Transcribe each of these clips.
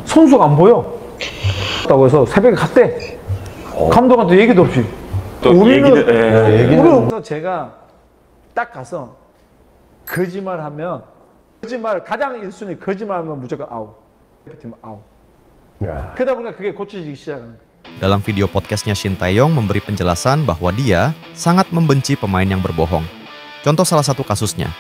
선수가 안 보여. 라고 해서 새벽에 갔대. 감독한테 얘기도 없이. 우리는 제가 딱 가서 거짓말하면 가장 1순위 거짓말하면 무조건 아웃. 팀 아웃. 그러다 보니까 그게 고쳐지기 시작하는 거예요. Dalam video podcastnya Shin Tae-yong memberi penjelasan bahwa dia sangat membenci pemain yang berbohong. Contoh salah satu kasusnya,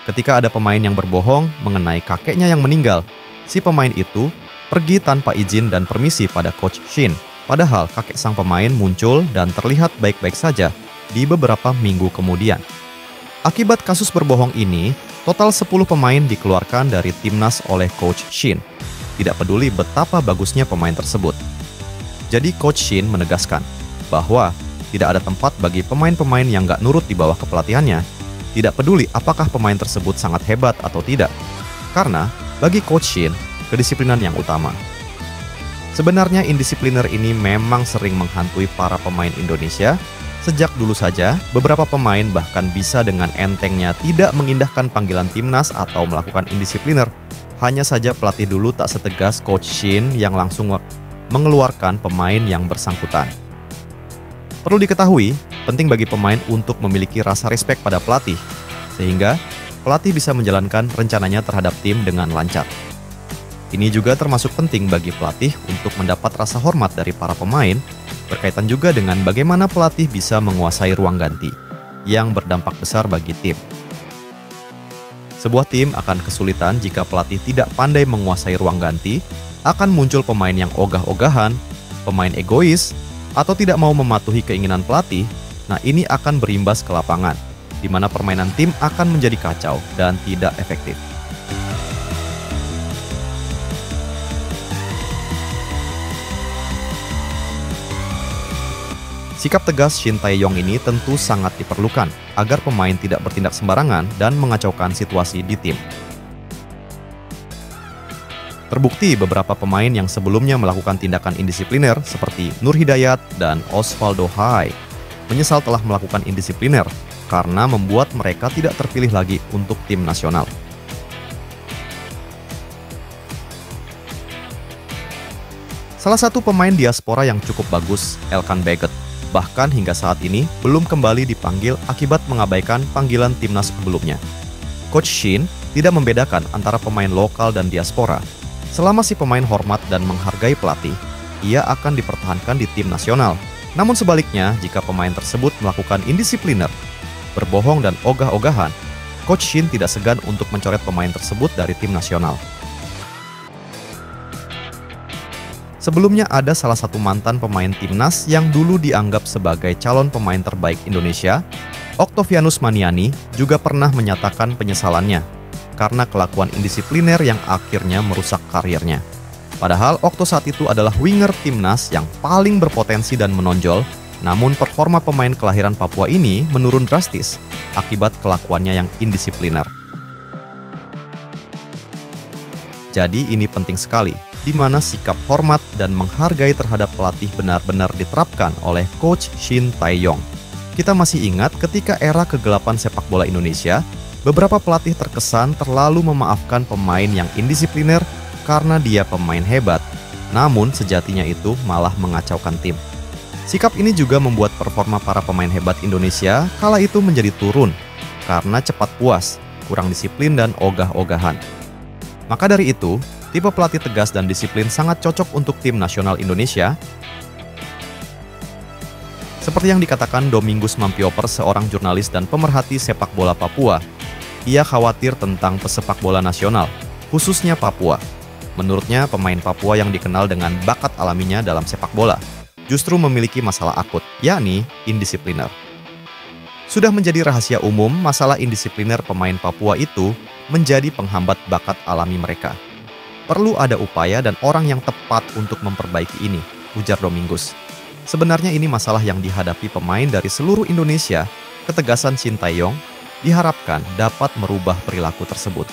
ketika ada pemain yang berbohong mengenai kakeknya yang meninggal, si pemain itu pergi tanpa izin dan permisi pada Coach Shin. Padahal kakek sang pemain muncul dan terlihat baik-baik saja di beberapa minggu kemudian. Akibat kasus berbohong ini, total 10 pemain dikeluarkan dari timnas oleh Coach Shin. Tidak peduli betapa bagusnya pemain tersebut. Jadi Coach Shin menegaskan bahwa tidak ada tempat bagi pemain-pemain yang gak nurut di bawah kepelatihannya. Tidak peduli apakah pemain tersebut sangat hebat atau tidak. Karena bagi Coach Shin, kedisiplinan yang utama. Sebenarnya indisipliner ini memang sering menghantui para pemain Indonesia. Sejak dulu saja, beberapa pemain bahkan bisa dengan entengnya tidak mengindahkan panggilan timnas atau melakukan indisipliner. Hanya saja pelatih dulu tak setegas Coach Shin yang langsung mengeluarkan pemain yang bersangkutan. Perlu diketahui, penting bagi pemain untuk memiliki rasa respek pada pelatih, sehingga pelatih bisa menjalankan rencananya terhadap tim dengan lancar. Ini juga termasuk penting bagi pelatih untuk mendapat rasa hormat dari para pemain, berkaitan juga dengan bagaimana pelatih bisa menguasai ruang ganti, yang berdampak besar bagi tim. Sebuah tim akan kesulitan jika pelatih tidak pandai menguasai ruang ganti, akan muncul pemain yang ogah-ogahan, pemain egois, atau tidak mau mematuhi keinginan pelatih. Nah, ini akan berimbas ke lapangan, di mana permainan tim akan menjadi kacau dan tidak efektif. Sikap tegas Shin Tae-yong ini tentu sangat diperlukan agar pemain tidak bertindak sembarangan dan mengacaukan situasi di tim. Terbukti beberapa pemain yang sebelumnya melakukan tindakan indisipliner seperti Nur Hidayat dan Osvaldo Hai menyesal telah melakukan indisipliner karena membuat mereka tidak terpilih lagi untuk tim nasional. Salah satu pemain diaspora yang cukup bagus, Elkan Baggett, bahkan hingga saat ini belum kembali dipanggil akibat mengabaikan panggilan timnas sebelumnya. Coach Shin tidak membedakan antara pemain lokal dan diaspora. Selama si pemain hormat dan menghargai pelatih, ia akan dipertahankan di tim nasional. Namun sebaliknya, jika pemain tersebut melakukan indisipliner, berbohong dan ogah-ogahan, Coach Shin tidak segan untuk mencoret pemain tersebut dari tim nasional. Sebelumnya ada salah satu mantan pemain timnas yang dulu dianggap sebagai calon pemain terbaik Indonesia, Octavianus Maniani, juga pernah menyatakan penyesalannya karena kelakuan indisipliner yang akhirnya merusak karirnya. Padahal Okto saat itu adalah winger timnas yang paling berpotensi dan menonjol, namun performa pemain kelahiran Papua ini menurun drastis akibat kelakuannya yang indisipliner. Jadi ini penting sekali, di mana sikap hormat dan menghargai terhadap pelatih benar-benar diterapkan oleh Coach Shin Tae-yong. Kita masih ingat ketika era kegelapan sepak bola Indonesia, beberapa pelatih terkesan terlalu memaafkan pemain yang indisipliner karena dia pemain hebat, namun sejatinya itu malah mengacaukan tim. Sikap ini juga membuat performa para pemain hebat Indonesia kala itu menjadi turun karena cepat puas, kurang disiplin dan ogah-ogahan. Maka dari itu, tipe pelatih tegas dan disiplin sangat cocok untuk tim nasional Indonesia. Seperti yang dikatakan Domingus Mampioper, seorang jurnalis dan pemerhati sepak bola Papua. Ia khawatir tentang pesepak bola nasional, khususnya Papua. Menurutnya, pemain Papua yang dikenal dengan bakat alaminya dalam sepak bola justru memiliki masalah akut, yakni indisipliner. Sudah menjadi rahasia umum, masalah indisipliner pemain Papua itu menjadi penghambat bakat alami mereka. Perlu ada upaya dan orang yang tepat untuk memperbaiki ini, ujar Domingus. Sebenarnya ini masalah yang dihadapi pemain dari seluruh Indonesia. Ketegasan Shin Tae-yong diharapkan dapat merubah perilaku tersebut.